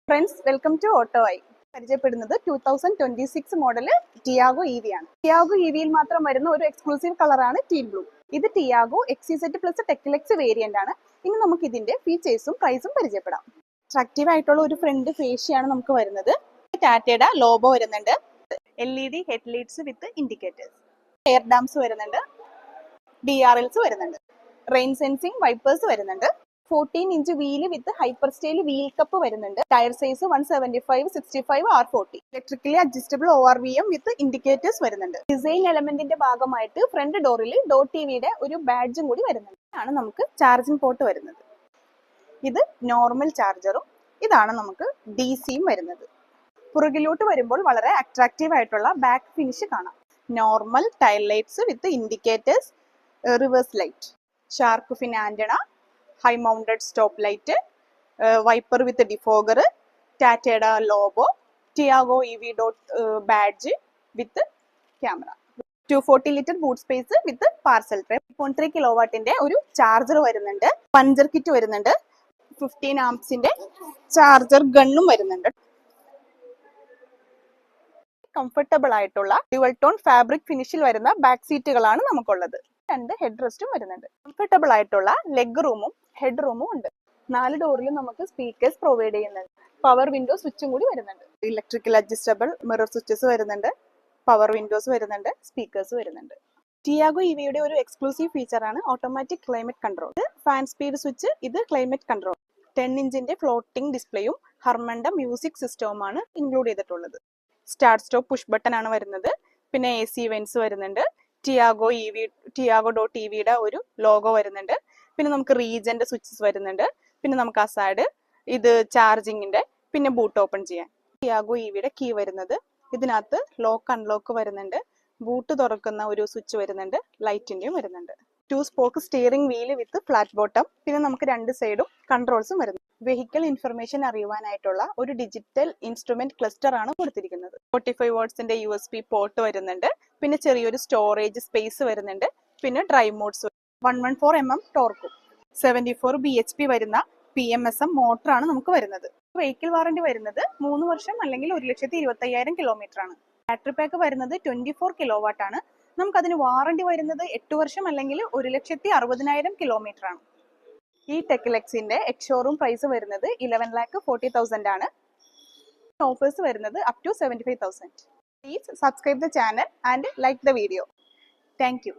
Friends, welcome to auto I. പരിചയപ്പെടുന്നത് 2026 model Tiago ഇവി ആണ്. Tiago ഇവിയിൽ മാത്രം വരുന്ന ഒരു എക്സ്ക്ലൂസീവ് കളറാണ് ടീൽ ബ്ലൂ. ഇത് ടിയാഗോ XZ പ്ലസ് ടെക്ലെക്സ് വേരിയന്റ് ആണ്. ഇനി നമുക്ക് ഇതിന്റെ ഫീച്ചേഴ്സും പ്രൈസും പരിചയപ്പെടാം. അട്രാക്റ്റീവ് ആയിട്ടുള്ള ഒരു ഫ്രണ്ട് ഫേഷ്യാണ് നമുക്ക് വരുന്നത്. ടാറ്റയുടെ ലോഗോ വരുന്നുണ്ട്. LED headlights with indicators, air dams വരുന്നുണ്ട്, DRLs വരുന്നുണ്ട്, റെയിൻ സെൻസിങ് വൈപ്പേഴ്സ് വരുന്നുണ്ട്, 14-inch wheel with hyper style wheel cup വരുന്നുണ്ട്. Tyre size 175/65 R40. Electrically adjustable ORVM with indicators വരുന്നുണ്ട്. ഡിസൈൻ എലമെന്റിന്റെ ഭാഗമായിട്ട് ഫ്രണ്ട് ഡോറിൽ ഡോട്ട് ടിവിയുടെ ഒരു ബാഡ്ജും കൂടി വരുന്നുണ്ട്. ഇതാണ് നമുക്ക് ചാർജിംഗ് പോർട്ട് വരുന്നത്. ഇത് നോർമൽ ചാർജറും ഇതാണ് നമുക്ക് DCയും വരുന്നത്. പുറകിലോട്ട് വരുമ്പോൾ വളരെ അട്രാക്റ്റീവ് ആയിട്ടുള്ള ബാക്ക് ഫിനിഷ് കാണാം. Normal tail lights with indicators, reverse light, shark fin antenna, high mounted stop light, wiper with defogger, ടാറ്റയുടെ logo, Tiago EV dot badge with camera, 240 litre boot space with parcel tray, 3 കിലോവാട്ടിന്റെ ഒരു charger വരുന്നുണ്ട്, puncture kit വരുന്നുണ്ട്, 15 ആംപ്സിന്റെ charger ഗണ്ണും വരുന്നുണ്ട്. Comfortable ആയിട്ടുള്ള dual tone fabric ഫിനിഷിൽ വരുന്ന back സീറ്റുകളാണ് നമുക്കുള്ളത്. 2 ഹെഡ് റെസ്റ്റും വരുന്നുണ്ട്. കംഫർട്ടബിൾ ആയിട്ടുള്ള ലെഗ് റൂമും ഹെഡ് റൂമും ഉണ്ട്. 4 ഡോറിലും നമുക്ക് സ്പീക്കേഴ്സ് പ്രൊവൈഡ് ചെയ്യുന്നുണ്ട്. പവർ വിൻഡോ സ്വിച്ചും കൂടി വരുന്നുണ്ട്. ഇലക്ട്രിക്കൽ അഡ്ജസ്റ്റബിൾ മിറർ സ്വിച്ചസ് വരുന്നുണ്ട്, പവർ വിൻഡോസ് വരുന്നുണ്ട്, സ്പീക്കേഴ്സ് വരുന്നുണ്ട്. ടിയാഗോ ഇവിയുടെ ഒരു എക്സ്ക്ലൂസീവ് ഫീച്ചറാണ് automatic climate control. Fan speed switch, ഇത് ക്ലൈമറ്റ് കൺട്രോൾ. 10-inch ഫ്ലോട്ടിംഗ് ഡിസ്പ്ലേയും ഹർമന്റെ മ്യൂസിക് സിസ്റ്റവുമാണ് ഇൻക്ലൂഡ് ചെയ്തിട്ടുള്ളത്. സ്റ്റാർട്ട് സ്റ്റോപ്പ് പുഷ് ബട്ടൺ ആണ് വരുന്നത്. പിന്നെ AC വെന്റ്സ് വരുന്നുണ്ട്. ടിയാഗോ ഡോട്ട് ടിവിയുടെ ഒരു ലോഗോ വരുന്നുണ്ട്. പിന്നെ നമുക്ക് റീജന്റെ സ്വിച്ചസ് വരുന്നുണ്ട്. പിന്നെ നമുക്ക് അസാഡ്, ഇത് ചാർജിങ്ങിന്റെ, പിന്നെ ബൂട്ട് ഓപ്പൺ ചെയ്യാൻ. ടിയാഗോ ഇവിയുടെ കീ വരുന്നത്. ഇതിനകത്ത് ലോക്ക് അൺലോക്ക് വരുന്നുണ്ട്, ബൂട്ട് തുറക്കുന്ന ഒരു സ്വിച്ച് വരുന്നുണ്ട്, ലൈറ്റിന്റെയും വരുന്നുണ്ട്. 2 സ്പോക്ക് സ്റ്റിയറിംഗ് വീല് വിത്ത് ഫ്ലാറ്റ് ബോട്ടം. പിന്നെ നമുക്ക് 2 സൈഡും കൺട്രോൾസും വരുന്നു. വെഹിക്കിൾ ഇൻഫർമേഷൻ അറിയുവാനായിട്ടുള്ള ഒരു ഡിജിറ്റൽ ഇൻസ്ട്രുമെന്റ് ക്ലസ്റ്റർ ആണ് കൊടുത്തിരിക്കുന്നത്. 45 വാട്ട്സിന്റെ USB പോർട്ട് വരുന്നുണ്ട്. പിന്നെ ചെറിയൊരു സ്റ്റോറേജ് സ്പേസ് വരുന്നുണ്ട്. പിന്നെ ഡ്രൈവ് മോഡ്സ്, 114 mm ടോർക്കും, 74 bhp വരുന്ന PMSM മോട്ടറാണ് നമുക്ക് വരുന്നത്. വെഹിക്കിൾ വാറന്റി വരുന്നത് 3 വർഷം അല്ലെങ്കിൽ 1,25,000 കിലോമീറ്റർ ആണ്. ബാറ്ററി പാക്ക് വരുന്നത് 24 കിലോവാട്ട് ആണ്. നമുക്കതിന് വാറന്റി വരുന്നത് 8 വർഷം അല്ലെങ്കിൽ 1,60,000 കിലോമീറ്റർ ആണ്. ഈ ടെക്ലെക്സിന്റെ എക്സ്-ഷോറൂം പ്രൈസ് വരുന്നത് 11,40,000 ആണ്. ഓഫേഴ്സ് വരുന്നത് up to 75,000. Please subscribe the channel and like the video. Thank U.